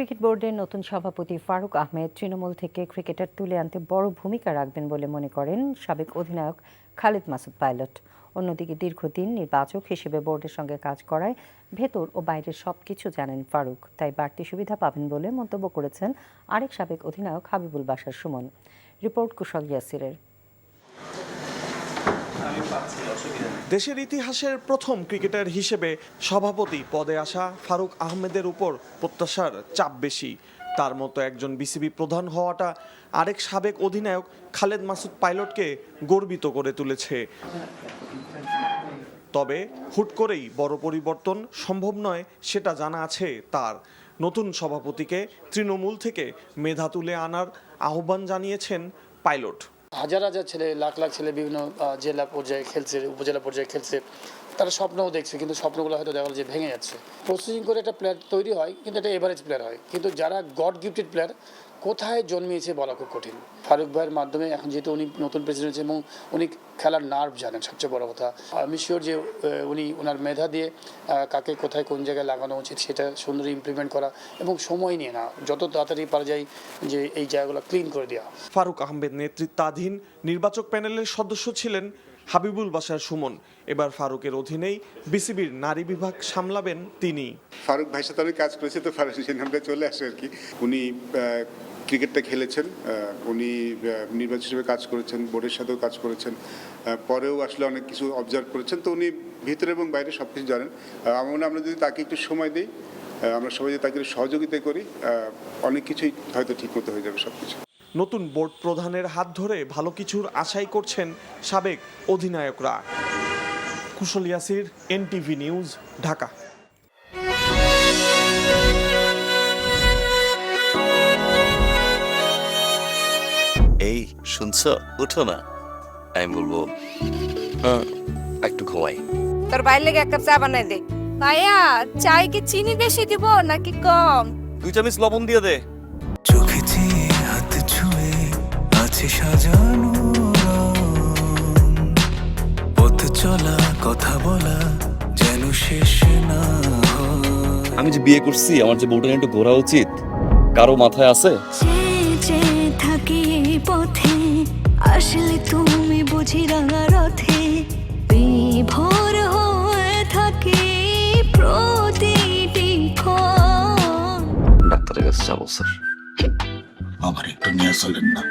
Cricket বোর্ডের নতুন সভাপতি ফারুক আহমেদ তৃণমূল থেকে ক্রিকেটার তুলে আনতে বড় ভূমিকা রাখবেন বলে মনে করেন সাবেক অধিনায়ক খালেদ মাসুদ পাইলট। অন্যদিকে দীর্ঘদিন নির্বাচক হিসেবে বোর্ডের সঙ্গে কাজ করায় ভেতর ও বাইরের সবকিছু জানেন ফারুক, তাই বাড়তি সুবিধা পাবেন বলে মন্তব্য করেছেন আরেক সাবেক অধিনায়ক হাবিবুল বাশার সুমন। রিপোর্ট কুশল ইয়াসিরের। দেশের ইতিহাসের প্রথম ক্রিকেটার হিসেবে সভাপতি পদে আসা ফারুক আহমেদের উপর প্রত্যাশার চাপ বেশি। তার মতো একজন বিসিবি প্রধান হওয়াটা আরেক সাবেক অধিনায়ক খালেদ মাসুদ পাইলটকে গর্বিত করে তুলেছে। তবে হুট করেই বড় পরিবর্তন সম্ভব নয় সেটা জানা আছে তার। নতুন সভাপতিকে তৃণমূল থেকে মেধা তুলে আনার আহ্বান জানিয়েছেন পাইলট। হাজার হাজার ছেলে, লাখ লাখ ছেলে বিভিন্ন জেলা পর্যায়ে খেলছে, উপজেলা পর্যায়ে খেলছে, তারা স্বপ্নও দেখছে, কিন্তু স্বপ্নগুলো হয়তো দেখা যে ভেঙে যাচ্ছে। প্রসেসিং করে একটা প্লেয়ার তৈরি হয়, কিন্তু একটা এভারেজ প্লেয়ার হয়, কিন্তু যারা গড গিফটেড প্লেয়ার কোথায় জন্মিয়েছে বলা খুব কঠিন। ফারুক ভাইয়ের মাধ্যমে এখন যেহেতু উনি নতুন প্রেসিডেন্ট এবং উনি খেলার নার্ভ জানেন, সবচেয়ে বড় কথা। আমি শিওর যে উনি ওনার মেধা দিয়ে কাকে কোথায় কোন জায়গায় লাগানো উচিত সেটা সুন্দর ইমপ্লিমেন্ট করা এবং সময় নিয়ে না, যত তাড়াতাড়ি পারা যায় যে এই জায়গাগুলো ক্লিন করে দেওয়া। ফারুক আহমেদ নেতৃত্বাধীন নির্বাচক প্যানেলের সদস্য ছিলেন হাবিবুল বাশার সুমন। এবার ফারুকের অধীনেই বিসিবির নারী বিভাগ সামলাবেন তিনি। ফারুক ভাইয়ের সাথে অনেক কাজ করেছে, তো ফারুক সেই নামটা চলে আসে আর কি। উনি ক্রিকেটটা খেলেছেন, উনি নির্বাচক হিসেবে কাজ করেছেন, বোর্ডের সাথেও কাজ করেছেন, পরেও আসলে অনেক কিছু অবজার্ভ করেছেন, তো উনি ভিতরে এবং বাইরে সব কিছু জানেন। আমরা যদি তাকে একটু সময় দিই, আমরা সবাই যদি তাকে সহযোগিতা করি, অনেক কিছুই হয়তো ঠিক মতো হয়ে যাবে সব কিছু। নতুন বোর্ড প্রধানের হাত ধরে ভালো কিছুর আশাই করছেন সাবেক অধিনায়করা। কুশল ইয়াসির, এনটিভি নিউজ, ঢাকা। এই শুনছো, উঠো না। আমি বলবো হ্যাঁ একটু ঘুমাই। তোর বাইরে লেগে এক কাপ চা বানাই দে। ভাইয়া, চাই কি চিনি বেশি দিব নাকি কম? 2 চামচ লবণ দিয়ে দে। চোখেতে হাত ছুঁয়ে আছে সাজানো পথ চলা, কথা বলা যেন শেষ না। আমি যে বিয়ে করছি, আমার যে বউটা একটু ঘোরা উচিত, কারো মাথায় আছে? থাকি পথে আসলে তুমি বুঝি রাঙা রথে বিভোর হয়ে থাকি প্রতিটি ক্ষণ। ডাক্তারের কাছে যাবো স্যার। আমার একটু নিয়ে চলেন না।